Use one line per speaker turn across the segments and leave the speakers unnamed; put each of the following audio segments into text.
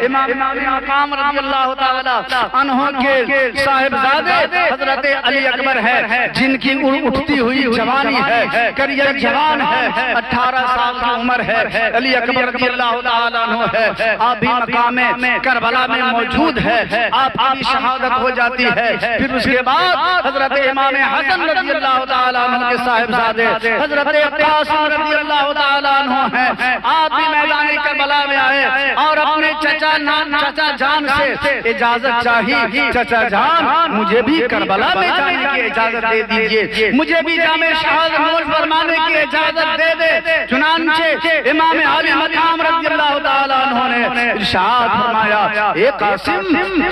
امام مقام رضی اللہ تعالی عنہ کے صاحبزادے حضرت علی اکبر ہے، جن کی اٹھتی ہوئی جوانی ہے، کریہ جوان ہے، 18 سال کی عمر ہے، علی اکبر رضی اللہ تعالی عنہ ہے، آپ بھی مقام کربلا میں موجود ہے، آپ کی شہادت ہو جاتی ہے۔ پھر اس کے بعد حضرت امام حسن رضی اللہ تعالی عنہ کے صاحبزادے حضرت قاسم رضی اللہ تعالی عنہ ہیں، آپ بھی میدان کربلا میں آئے اور اپنے چچا جان سے اجازت چاہی، چچا جان مجھے بھی کربلا میں جانے کی اجازت دے دیجئے، مجھے بھی جامع شہادت نوش فرمانے کی اجازت دے دے۔ چنانچہ امام علی مقام رضی اللہ تعالی عنہ نے ارشاد فرمایا، اے قاسم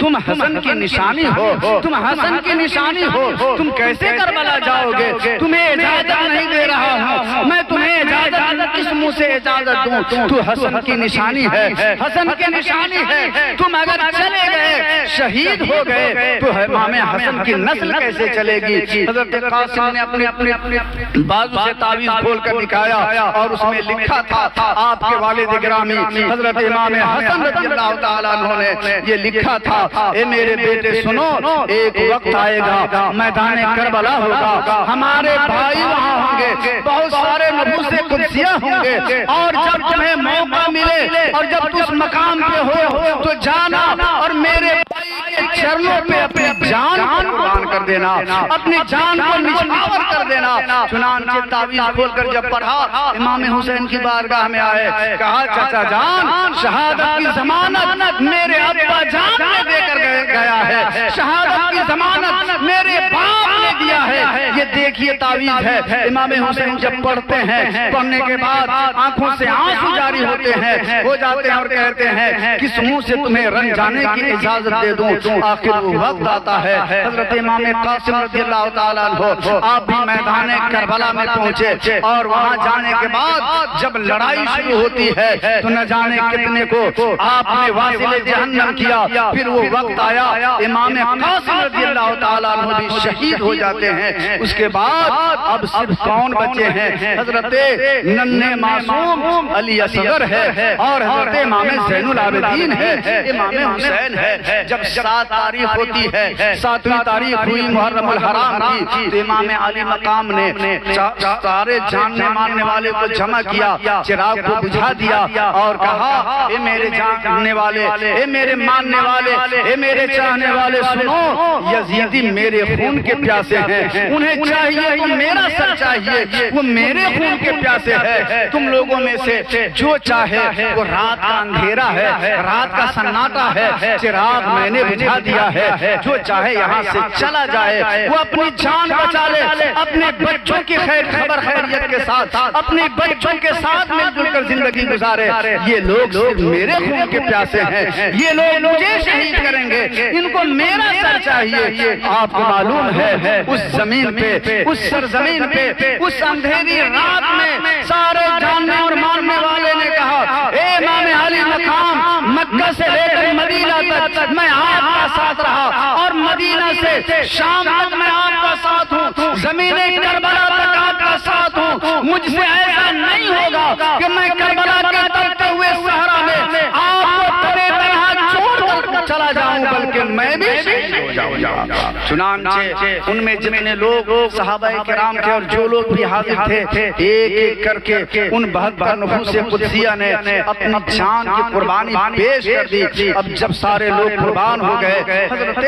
تم حسن کی نشانی ہو، تم حسن کی نشانی ہو، تم کیسے کربلا جاؤ گے؟ تمہیں اجازت نہیں دے رہا ہوں، میں تمہیں اجازت کس منہ سے اجازت دوں؟ تو حسن کی نشانی ہے، حسن کی نشانی ہے، تم اگر چلے گئے شہید ہو گئے تو امام حسن کی نسل کیسے چلے گی؟ حضرت قاسم نے اپنے بازو سے تعویذ کھول کر دکھایا اور اس میں لکھا تھا، آپ کے والد گرامی حضرت امام حسن رضی اللہ تعالیٰ عنہ نے یہ لکھا تھا، اے میرے بیٹے سنو، ایک وقت آئے گا میدان کربلا ہوگا، ہمارے بھائی وہاں ہوں گے، بہت سارے نفوس قدسیہ ہوں گے، اور جب تمہیں موقع ملے اور جب تم اس مقام پہ ہو تو جانا اور میرے بھائی کے چرنوں پہ اپنی جان قربان کر دینا، اپنی جان کو نچھاور کر دینا۔ چنانچہ تعویذ کھول کر جب پڑھا، امام حسین کی بارگاہ میں آئے، کہا چچا جان شہادت کی ضمانت میرے ابا جان نے دے کر گیا ہے، شہادت کی ضمانت میرے باپ نے دیا ہے، یہ دیکھیے تعویذ ہے۔ امام حسین جب پڑھتے ہیں، پڑھنے کے بعد آنکھوں سے آنسو جاری ہوتے ہیں، ہو جاتے ہیں اور کہتے ہیں کس منہ سے تمہیں رن جانے کی اجازت دے دوں؟ آخر وہ وقت آتا ہے، حضرت امام قاسم رضی اللہ تعالیٰ عنہ آپ بھی میدان کربلا میں پہنچے، اور وہاں جانے کے بعد جب لڑائی شروع ہوتی ہے تو نہ جانے کتنے کو آپ نے واصل جہنم کیا۔ پھر وہ وقت آیا، امام قاسم رضی اللہ تعالیٰ عنہ بھی شہید ہو جاتے ہیں۔ اس کے بعد اب صرف کون بچے ہیں؟ حضرت ننھے معصوم علی اصغر ہے اور حضرت امام زین العابدین ہے، امام حسین ہے۔ جب 7 تاریخ ہوتی ہے، 7ویں تاریخ ہوئی محرم الحرام کی، تو امام علی مقام نے سارے جاننے ماننے والے کو جمع کیا، چراغ کو بجھا دیا اور کہا، اے میرے جاننے والے، اے میرے ماننے والے، اے میرے چاہنے والے، سنو یزیدی میرے خون کے پیاسے ہیں، انہیں چاہیے تو میرا سر چاہیے، وہ میرے خون کے پیاسے ہے۔ تم لوگوں میں سے جو چاہے، وہ رات کا اندھیرا ہے، رات کا سناٹا ہے، چراغ میں نے بجھا دیا ہے، جو چاہے یہاں سے چلا جائے، وہ اپنی جان بچا لے، اپنے بچوں کی خیر خبر خیریت کے ساتھ، اپنے بچوں کے ساتھ مل جل کر زندگی گزارے۔ یہ لوگ میرے خون کے پیاسے ہیں، یہ لوگ مجھے شہید کریں گے، ان کو میرا سر چاہیے۔ آپ کو معلوم ہے اس زمین پہ، اس سرزمین پہ، اس اندھیری رات میں سارے جاننے اور ماننے والے نے کہا، اے امام علی مقام، مکہ سے لے کر مدینہ تک میں آپ کا ساتھ رہا، اور مدینہ سے شام تک میں آپ کا ساتھ ہوں، زمین کربلا تک آپ کا ساتھ ہوں۔ مجھ سے ایسا نہیں ہوگا کہ میں کربلا کے تڑپتے ہوئے صحرا میں آپ کو تنے تنہا چھوڑ کر چلا جاؤں، بلکہ میں بھی شہید ہو جاؤں گا۔ چنانچہ ان میں جتنے لوگ صحابہ کرام تھے اور جو لوگ بھی حاضر تھے، ایک ایک کر کے ان 72 نفوس قدسیہ نے اپنی جان کی قربانی پیش کر دی۔ اب جب سارے لوگ قربان ہو گئے، حضرت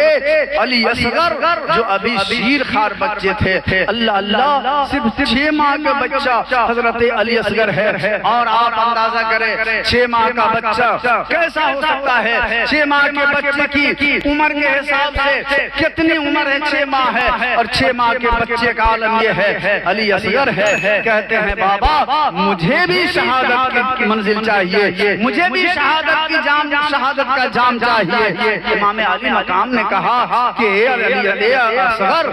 علی اصغر جو ابھی شیر خار بچے تھے، اللہ اللہ، صرف 6 ماہ کا بچہ حضرت علی اصغر ہے، اور آپ اندازہ کریں 6 ماہ کا بچہ کیسا ہو سکتا ہے؟ 6 ماہ کے بچے کی عمر کے حساب سے کتنی عمر ہے؟ 6 ماہ ہے، اور 6 ماہ کے بچے کا عالم یہ ہے علی اصغر ہے۔ کہتے ہیں بابا مجھے بھی شہادت کی منزل چاہیے، مجھے بھی شہادت کا جام چاہیے۔ امام علی مقام نے کہا کہ اے اصغر،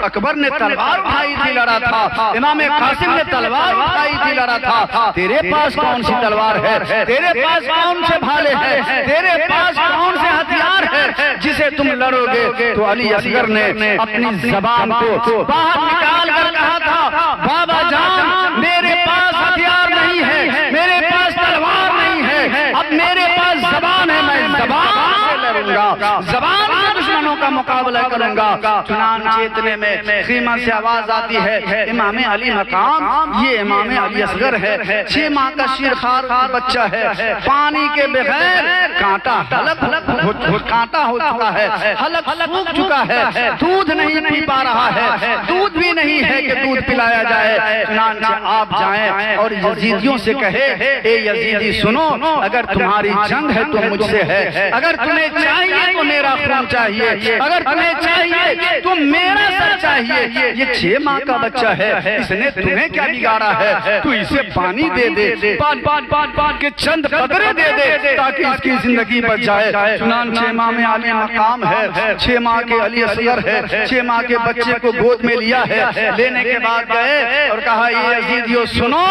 اکبر نے تلوار اٹھائی تھی لڑا تھا، امام قاسم نے تلوار اٹھائی تھی لڑا تھا، تیرے پاس کون سی تلوار ہے؟ تیرے پاس کون سے بھالے ہیں؟ تیرے پاس کون سے ہتھیار ہے جسے تم لڑو گے؟ تو علی اصغر نے اپنی زبان کو باہر نکال کر کہا تھا، بابا جان میرے پاس ہتھیار نہیں ہے، میرے پاس تلوار نہیں ہے، اب میرے پاس زبان ہے، گا، زبان کے دشمنوں کا مقابلہ کروں گا۔ چنانچہ اتنے میں خیمہ سے آواز آتی ہے، امام علی مقام، یہ امام علی اصغر ہے، 6 ماہ کا شیرخوار بچہ ہے، پانی کے بغیر کانٹا کانٹا ہو چکا ہے، حلق سوکھ چکا ہے، دودھ نہیں پی پا رہا ہے، دودھ بھی نہیں ہے کہ دودھ پلایا جائے۔ چنانچہ آپ جائیں اور یزیدیوں سے کہے، اے یزیدی سنو، اگر تمہاری جنگ ہے تو مجھ سے ہے، اگر تمہیں چاہیے تو میرا خون چاہیے، اگر تمہیں چاہیے تو میرا سر چاہیے۔ یہ 6 ماہ کا بچہ ہے، اس نے تمہیں کیا بگاڑا ہے؟ تو اسے پانی دے دے، پان کے چند قطرے دے دے تاکہ اس کی زندگی بچ جائے۔ چنانچہ امام علی مقام ہے، 6 ماہ کے علی اصغر ہے، 6 ماہ کے بچے کو گود میں لیا ہے، لینے کے بعد گئے اور کہا، یہ یزیدیو سنو،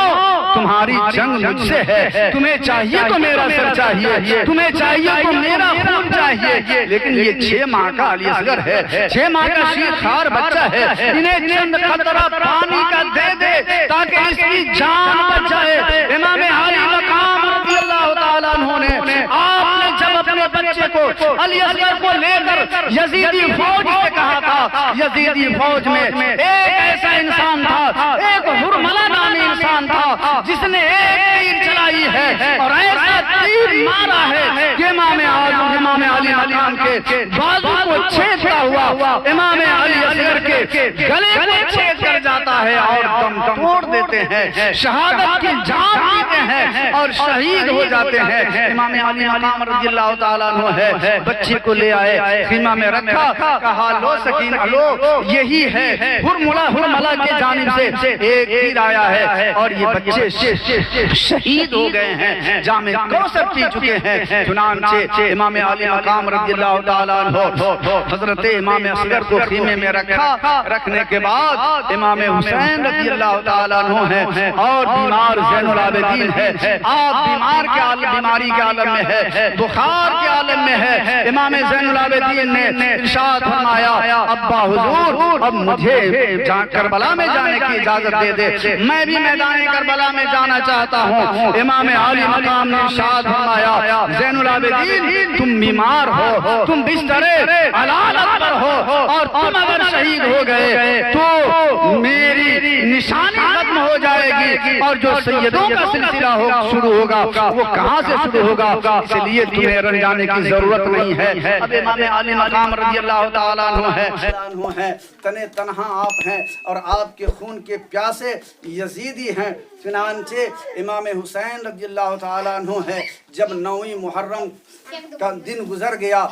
تمہاری جنگ مجھ سے ہے، تمہیں چاہیے تو میرا سر چاہیے، تمہیں چاہیے تو میرا خون چاہیے، لیکن یہ 6 ماہ کا علی اصغر ہے، 6 ماہ کا شیرخوار بچہ ہے، انہیں چند قطرہ پانی کا دے دے تاکہ اس کی جان بچ جائے۔ امام علی مقام رضی اللہ تعالیٰ عنہ نے، آپ نے جب اپنے بچے کو علی اصغر کو لے کر یزیدی فوج سے کہا تھا، یزیدی فوج میں ایک ایسا انسان تھا، ایک ہرملہ نامی انسان تھا، جس نے ایک تیر چلائی ہے اور ایسا تیر مارا ہے کہ امام علی مقام کے بازو کو چھیدتا ہوا امام علی اصغر کے گلے کو چھید کر جاتا ہے اور دم توڑ دیتے ہیں، شہادت کی جام پیتے ہیں اور شہید ہو جاتے ہیں۔ امام علی مقام رضی اللہ تعالیٰ عنہ ہے، بچے کو لے آئے، خیمہ میں رکھا، کہا لو سکینہ لو، یہی ہے ہرملہ کی جانب سے ایک تیر آیا ہے اور یہ بچے شہید ہو گئے ہیں، جام کوثر پی چکے ہیں۔ چنانچہ امام علی مقام رضی اللہ تعالیٰ عنہ حضرت امام اصغر کو خیمے میں رکھا، رکھنے کے بعد امام حسین رضی اللہ تعالیٰ عنہ ہے اور بیمار زین العابدین ہے، آپ بیماری کے عالم میں ہے، بخار کے عالم میں ہے۔ امام زین العابدین نے ارشاد فرمایا، ابا حضور اب مجھے کربلا میں جانے کی اجازت دے دے، میں بھی میدان کربلا میں جانا چاہتا ہوں۔ امام علی مقام نے ارشاد فرمایا، زین العابدین تم بیمار ہو، تم بسترے علالت پر ہو اور تم اگر شہید ہو گئے تو میری نشانی ختم ہو جائے گی اور جو سیدوں کا سلسلہ شروع ہوگا وہ کہاں سے شروع ہوگا، اس لیے تمہیں رن جانے کی ضرورت نہیں ہے۔ اب امام علی مقام رضی اللہ تعالیٰ عنہ ہے، تنے تنہا آپ ہیں اور آپ کے خون کے پیاسے یزیدی ہیں۔ چنانچہ امام حسین رضی اللہ تعالیٰ عنہ ہے، جب 9 محرم کا دن گزر گیا،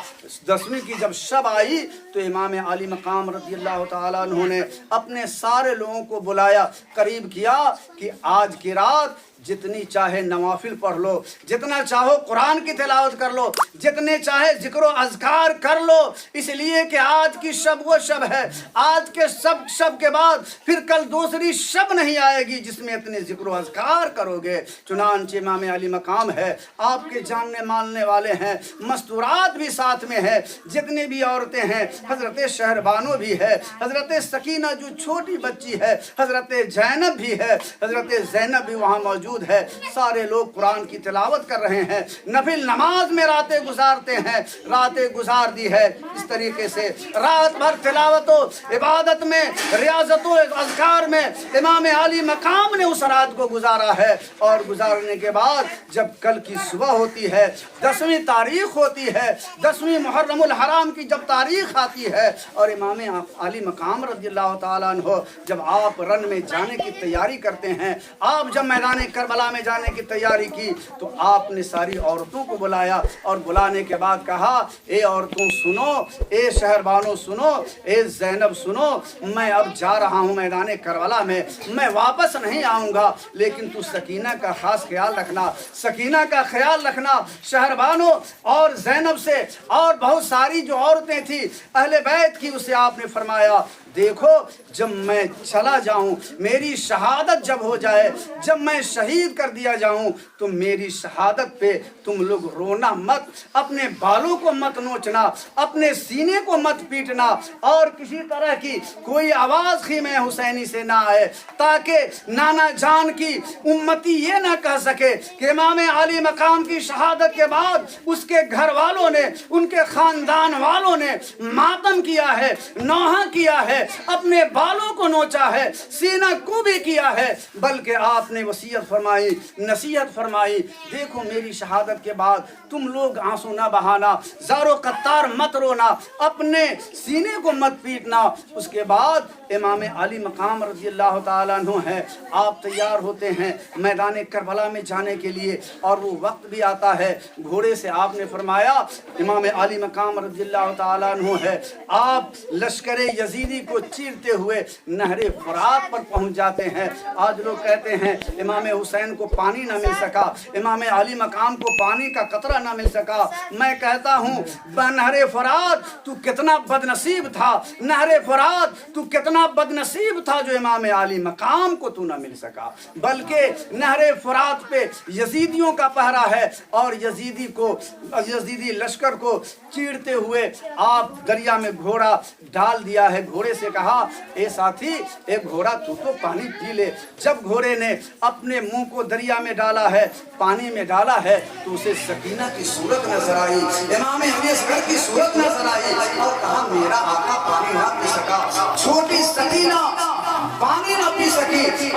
10ویں کی جب شب آئی تو امام علی مقام رضی اللہ تعالیٰ عنہ نے اپنے سارے لوگوں کو بلایا، قریب کیا کہ آج کی رات جتنی چاہے نوافل پڑھ لو، جتنا چاہو قرآن کی تلاوت کر لو، جتنے چاہے ذکر و اذکار کر لو، اس لیے کہ آج کی شب وہ شب ہے، آج کے شب کے بعد پھر کل دوسری شب نہیں آئے گی جس میں اتنے ذکر و اذکار کرو گے۔ چنانچہ امام علی مقام ہے، آپ کے جاننے ماننے والے ہیں، مستورات بھی ساتھ میں ہے، جتنے بھی عورتیں ہیں، حضرت شہربانو بھی ہے، حضرت سکینہ جو چھوٹی بچی ہے، حضرت زینب بھی ہے، حضرت زینب بھی وہاں موجود ہے، سارے لوگ قرآن کی تلاوت کر رہے ہیں، نفل نماز میں راتیں گزارتے ہیں، راتیں گزار دی ہے اس طریقے سے، رات بھر تلاوت و عبادت میں، ریاضت و اذکار میں امام علی مقام نے اس رات کو گزارا ہے۔ اور گزارنے کے بعد جب کل کی صبح ہوتی ہے، 10ویں تاریخ ہوتی ہے، 10ویں محرم الحرام کی جب تاریخ آتی ہے اور امام علی مقام رضی اللہ تعالیٰ عنہ جب آپ رن میں جانے کی تیاری کرتے ہیں، آپ جب میدان کربلا میں جانے کی تیاری کی تو آپ نے ساری عورتوں کو بلایا اور بلانے کے بعد کہا، اے عورتوں سنو، اے شہربانو سنو، اے زینب سنو، میں اب جا رہا ہوں میدان کربلا میں، میں واپس نہیں آؤں گا، لیکن تو سکینہ کا خاص خیال رکھنا، سکینہ کا خیال رکھنا۔ شہربانو اور زینب سے اور بہت ساری جو عورتیں تھیں اہل بیت کی، اسے آپ نے فرمایا
دیکھو جب میں چلا جاؤں، میری شہادت جب ہو جائے، جب میں شہید کر دیا جاؤں تو میری شہادت پہ تم لوگ رونا مت، اپنے بالوں کو مت نوچنا، اپنے سینے کو مت پیٹنا، اور کسی طرح کی کوئی آواز خیمہ حسینی سے نہ آئے، تاکہ نانا جان کی امتی یہ نہ کہہ سکے کہ امام علی مقام کی شہادت کے بعد اس کے گھر والوں نے، ان کے خاندان والوں نے ماتم کیا ہے، نوحہ کیا ہے، اپنے بالوں کو نوچا ہے، سینہ کو بھی کیا ہے، بلکہ آپ نے وصیت فرمائی، نصیحت فرمائی، دیکھو میری شہادت کے بعد تم لوگ آنسو نہ بہانا، زار و قطار مت رونا، اپنے سینے کو مت پیٹنا۔ اس کے بعد امام علی مقام رضی اللہ تعالیٰ عنہ ہے، آپ تیار ہوتے ہیں میدان کربلا میں جانے کے لیے، اور وہ وقت بھی آتا ہے، گھوڑے سے آپ نے فرمایا، امام علی مقام رضی اللہ تعالیٰ عنہ ہے، آپ لشکر یزیدی کو چیرتے ہوئے نہر فرات پر پہنچ جاتے ہیں۔ آج لوگ کہتے ہیں امام حسین کو پانی نہ مل سکا، امام علی مقام کو پانی کا قطرہ نہ مل سکا، میں کہتا ہوں نہر فرات تو کتنا بد نصیب تھا، نہر فرات تو کتنا بد نصیب تھا جو امام علی مقام کو تو نہ مل سکا، بلکہ نہر فرات پہ یزیدیوں کا پہرا ہے، اور یزیدی لشکر کو چیرتے ہوئے آپ دریا میں گھوڑا ڈال دیا ہے۔ گھوڑے سے کہا اے ساتھی، ایک گھوڑا تو پانی پی لے۔ جب گھوڑے نے اپنے منہ کو دریا میں ڈالا ہے، پانی میں ڈالا ہے، تو اسے سکینہ کی صورت نظر آئی، امام علی اصغر کی صورت نظر آئی، اور کہا میرا آقا پانی نہ پی سکا، چھوٹی سکینہ پانی نہ پی سکی،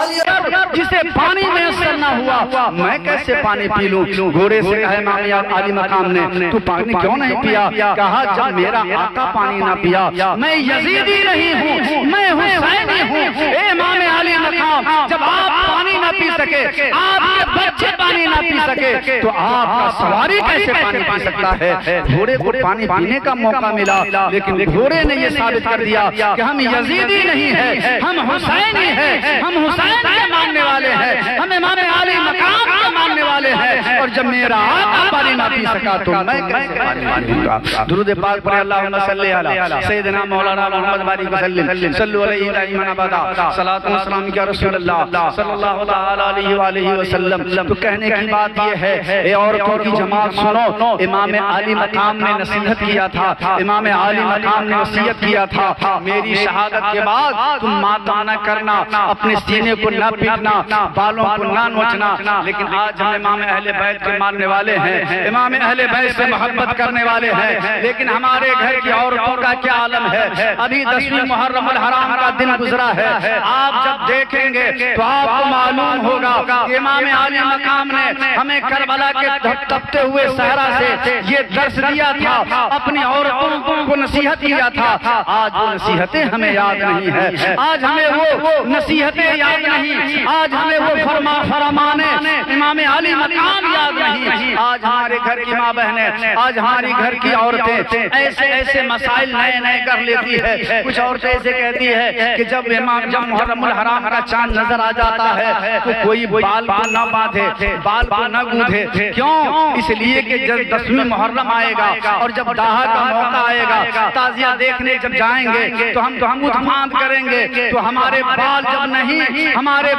جسے پانی میسر نہ ہوا میں کیسے پانی پی لوں؟ گھوڑے سے کہا امام علی مقام نے تو پانی کیوں نہیں پیا؟ کہا جب میرا آقا پانی نہ پیا، میں یزیدی نہیں ہوں، میں حسینی ہوں۔ اے امام علی مقام، جب آپ پانی نہ پی سکے، آپ کے بچے پانی نہ پی سکے، تو آپ کا سواری کیسے پانی پی سکتا ہے؟ گھوڑے کو پانی پینے کا موقع ملا، لیکن گھوڑے نے یہ ثابت کر دیا کہ ہم یزیدی نہیں ہیں، ہم حسینی ہیں، ہم حسین کے ماننے والے ہیں، ہم امام علی مقام کے ماننے والے ہیں، اور جب میرا آقا پانی نہ پی سکا تو میں کیسے پانی پیوں گا؟ درود پاک پڑھیں، اللہم صلی علی سیدنا مولانا محمد بارک وسلم، صلو علیہ دائما ابدا، صلاۃ و سلام یا رسول اللہ صلی اللہ تعالی علیہ وآلہ وسلم۔ تو کہنے کی بات یہ ہے، اے عورتوں کی جماعت سنو، امام علی مقام نے نصیحت کیا تھا، امام علی مقام نے وصیت کیا تھا، میری شہادت کے بعد تم ماتم نہ کرنا، اپنے سینے کو نہ پیٹنا، بالوں کو نہ نوچنا۔ لیکن آج ہم امام اہل بیت کے ماننے والے ہیں، امام اہل بیت سے محبت کرنے والے ہیں، لیکن ہمارے گھر کی عورتوں کا کیا عالم ہے؟ ابھی 10ویں محرم الحرام کا دن گزرا ہے، آپ جب دیکھیں گے تو آپ کو معلوم ہوگا کہ امام علی مقام نے ہمیں کربلا کے تپتے ہوئے صحرا سے یہ درس دیا تھا، اپنی عورتوں کو نصیحت کیا تھا۔ آج وہ نصیحتیں ہمیں یاد نہیں ہیں، آج ہمیں وہ نصیحتیں یاد نہیں، آج ہمیں وہ فرمان امام علی مقام یاد نہیں۔ آج ہمارے گھر کی ماں بہنیں، آج ہماری گھر کی عورتیں ایسے مسائل نئے کر لیتی ہے۔ کچھ عورتیں ایسے کہتی ہے کہ جب محرم الحرام کا چاند نظر آ جاتا ہے تو کوئی بال کو نہ باندھے، بال کو نہ گوندھے، کیوں؟ اس لیے کہ جب 10ویں محرم آئے گا اور جب داہا کا موقع آئے گا، تازیہ دیکھنے جب جائیں گے تو ہم باندھ کریں گے، تو ہمارے بال جب نہیں ہمارے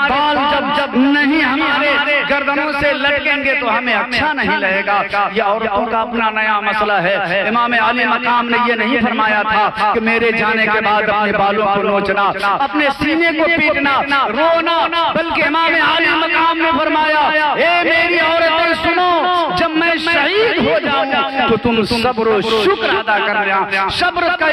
گردنوں سے لٹکیں گے تو ہمیں اچھا نہیں لگے گا۔ یہ عورتوں کا اپنا نیا مسئلہ ہے۔ امام علی مقام نے یہ نہیں فرمایا تھا کہ میرے جانے کے بعد اپنے بالوں کو نوچنا، اپنے سینے کو پیٹنا، رونا، بلکہ امام علی مقام نے فرمایا اے میری عورتیں سنو، جب میں شہید ہو جاؤں تو تم صبر و شکر ادا کرنا، صبر کا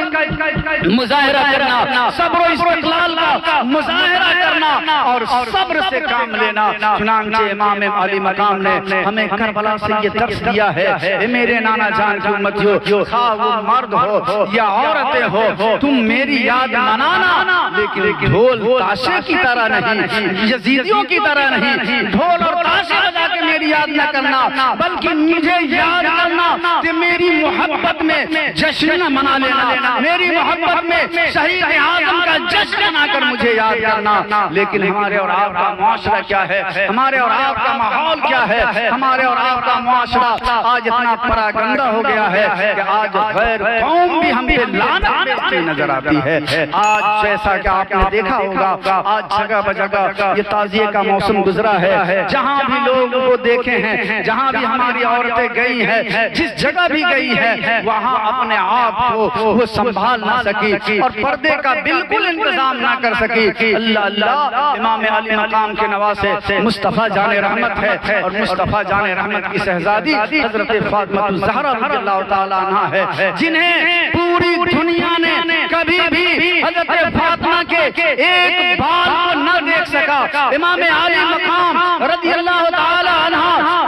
مظاہرہ کرنا، صبر و استقلال کا مظاہرہ کرنا، اور صبر سے کام لینا۔ چنانچہ امام علی مقام نے ہمیں کربلا سے یہ درس دیا ہے، اے میرے نانا جان کی امتیو، خواہ وہ مرد ہو یا عورتیں ہو، تم میری یاد منانا، لیکن ڈھول تاشے کی طرح نہیں، یزیدیوں کی طرح نہیں، ڈھول اور تاشے بجا کے میری یاد نہ کرنا، بلکہ مجھے یاد کرنا کہ میری محبت میں جشن منا لینا، میری محبت میں شہید اعظم کا جشن منا کر مجھے یاد کرنا۔ لیکن ہمارے اور آپ کا معاشرہ کیا ہے، ہمارے اور آپ کا ماحول کیا ہے، ہمارے اور آپ کا معاشرہ آج اتنا پراگندہ ہو گیا ہے کہ آج غیر قوم بھی ہم پہ لعنت بھیجتی نظر آتی ہے۔ آج جیسا کہ آپ نے دیکھا ہوگا، آج جگہ بجگہ یہ تعزیے کا موسم گزرا ہے، جہاں بھی لوگ کو دیکھے ہیں، جہاں بھی ہماری عورتیں گئی ہیں، جس جگہ بھی گئی ہے، وہاں اپنے آپ کو وہ سنبھال نہ سکی اور پردے کا بالکل انتظام نہ کر سکی۔ اللہ اللہ، امام علی مقام کے نواسے مصطفیٰ جان رحمت ہے، اور مصطفیٰ جان رحمت کی شہزادی حضرت فاطمہ الزہرا رضی اللہ تعالیٰ عنہا ہے، جنہیں پوری دنیا نے کبھی بھی حضرت فاطمہ کے ایک بال کو نہ دیکھ سکا۔ امام علی مقام رضی اللہ تعالیٰ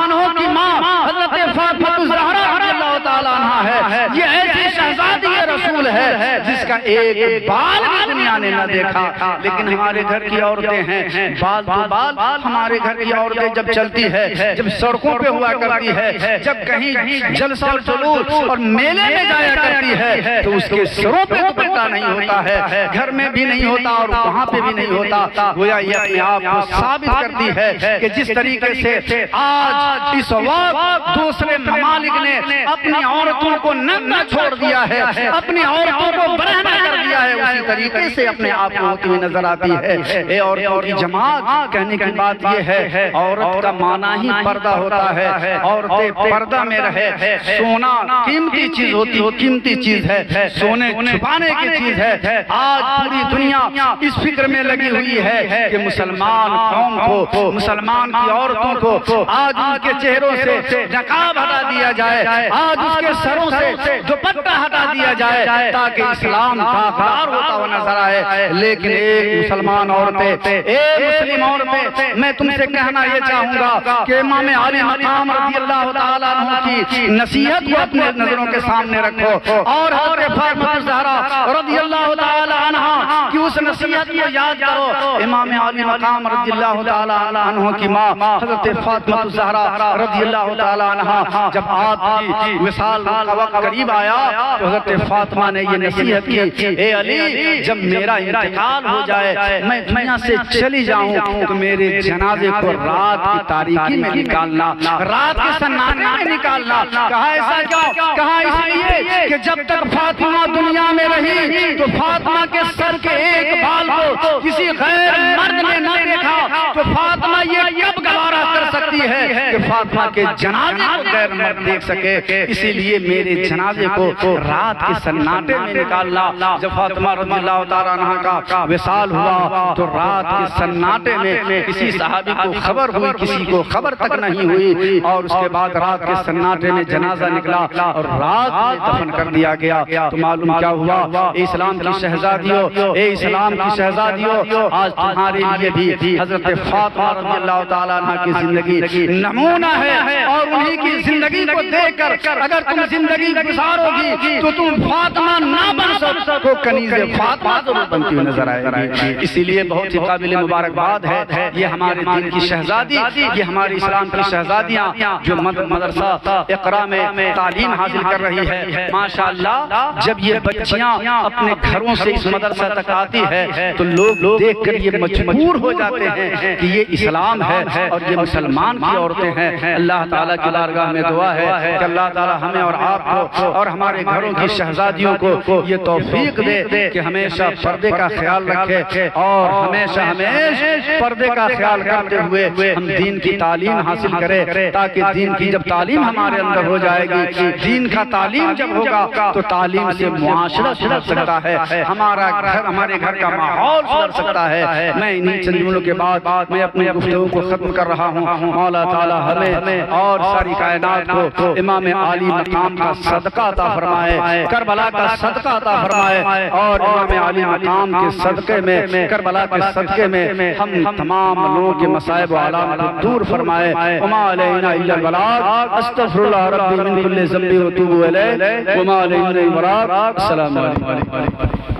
عنہ کی ماں حضرت فاطمہ الزہرا رضی اللہ تعالیٰ عنہا ہے، یہ ایسی شہزادی رسول ہے جس کا ایک بال بھی دنیا نے نہ دیکھا۔ لیکن ہمارے گھر کی عورتیں ہیں، بال تو بال، ہمارے گھر کی عورتیں جب چلتی ہے، جب سڑکوں پہ ہوا کرتی ہے، جب کہیں جلسہ اور جلوس اور میلے میں جایا کرتی ہے، تو اس کے سروں پہ دوپٹہ نہیں ہوتا ہے، گھر میں بھی نہیں ہوتا اور وہاں پہ بھی نہیں ہوتا۔ گویا یہ اپنے آپ کو ثابت کرتی ہے کہ جس طریقے سے آج اس وقت دوسرے ممالک نے اپنی عورتوں کو ننگا چھوڑ دیا ہے، اپنی عورتوں کو برہنہ کر دیا ہے، اسی طریقے سے اپنے آپ کو ہوتی ہوئی نظر آتی ہے۔ اے عورتوں کی جماعت، کہنے کی بات یہ ہے، عورت کا معنی ہی پردہ ہوتا ہے، عورتیں پردہ میں رہے۔ سونا قیمتی چیز ہوتی ہے، قیمتی چیز ہے، سونے چھپانے کی چیز ہے۔ آج پوری دنیا اس فکر میں لگی ہوئی ہے کہ مسلمان قوم کو، مسلمان کی عورتوں کو آج ان کے چہروں سے نقاب ہٹا دیا جائے، آج اس کے سروں سے دوپٹہ ہٹا دیا جائے تاکہ اسلام داغدار ہوتا ہوا نظر آئے۔ لیکن ایک مسلمان عورتیں، ایک مسلم عورتیں، میں تم سے کہنا یہ چاہوں گا کہ امام علی مقام رضی اللہ تعالیٰ عنہ کی نصیحت کو اپنے نظروں کے سامنے رکھو، اور حضرت فاطمہ الزہرا رضی اللہ تعالیٰ عنہ کی اس نصیحت کو یاد کرو۔ امام علی مقام رضی اللہ تعالیٰ عنہ کی ماں حضرت فاطمہ الزہرا رضی اللہ تعالیٰ عنہ، جب آپ کی وصال کا وقت قریب آیا تو حضرت فاطمہ نے یہ نصیحت کی، اے علی جب میرا انتقال ہو جائے، میں دنیا سے چلی جاؤں، تو میرے جنازے کو رات کی تاریکی میں نکالنا، رات کے سناٹے میں نکالنا۔ کہا ایسا کیوں؟ کہا اس لیے کہ جب تک فاطمہ دنیا میں رہی تو فاطمہ کے سر کے ایک بال کو کسی غیر مرد نے نہ دیکھا، تو فاطمہ یہ کب گوارا کر سکتی ہے کہ فاطمہ کے جنازے کو غیر مرد دیکھ سکے؟ اسی لیے میرے جنازے کو رات کے سناٹے میں نکالنا۔ جب فاطمہ رضی اللہ تعالیٰ عنہ کا وصال ہوا تو رات کے سناٹے میں کسی صحابی کو خبر ہوئی، کسی کو خبر تک نہیں ہوئی، اور اس کے بعد رات کے سناٹے میں جنازہ نکلا اور رات میں دفن کر دیا گیا۔ تو معلوم کیا ہوا؟ اے اسلام کی شہزادیوں، اے اسلام کی شہزادیوں، آج تمہارے لیے بھی حضرت فاطمہ رضی اللہ تعالیٰ عنہ کی زندگی نمونہ ہے، اور انہی کی زندگی کو دیکھ کر اگر تم زندگی گزارو گی تو تم فاطمہ نہ بن سکو، کنیز فاطمہ ضرور بنتی ہوئی نظر آئے گی۔ اسی لیے بہت ہی قابل مبارکباد ہے یہ ہمارے دین کی شہزادی، یہ ہماری اسلام کی شہزادیاں جو مدرسہ اقرا میں تعلیم حاصل کر رہی ہے۔ ماشاءاللہ جب یہ بچیاں اپنے گھروں سے اس مدرسہ تک آتی ہے تو لوگ دیکھ کر یہ مجبور ہو جاتے ہیں کہ یہ اسلام ہے اور یہ مسلمان کی عورتیں ہیں۔ اللہ تعالیٰ کی بارگاہ میں دعا ہے کہ اللہ تعالیٰ ہمیں اور آپ کو اور ہمارے گھروں کی شہزادیوں کو یہ توفیق دے کہ ہمیشہ پردے کا خیال رکھے، اور ہمیشہ پردے کا خیال کرتے ہوئے ہم دین کی تعلیم حاصل کریں، تاکہ دین کی جب تعلیم ہمارے اندر ہو جائے گی، دین کا تعلیم جب ہوگا تو تعلیم سے معاشرہ سدھر سکتا ہے، ہمارا گھر، ہمارے گھر کا ماحول سدھر سکتا ہے۔ میں انہی چند جملوں کے بعد میں اپنی گفتگو کو ختم کر رہا ہوں۔ مولا تعالیٰ ہمیں اور ساری کائنات کو امام علی مقام کا صدقہ عطا فرمائے، کربلا کا صدقہ عطا فرمائے، اور امام علی مقام کے صدقے میں، کربلا کے صدقے میں ہم تمام لوگوں کے مصائب و آلام کو دور فرمائے۔ وما علینا الا البلاغ، استغفر اللہ ربی من کل ذنب و توب الیہ، وما علینا الا البلاغ۔ السلام علیکم۔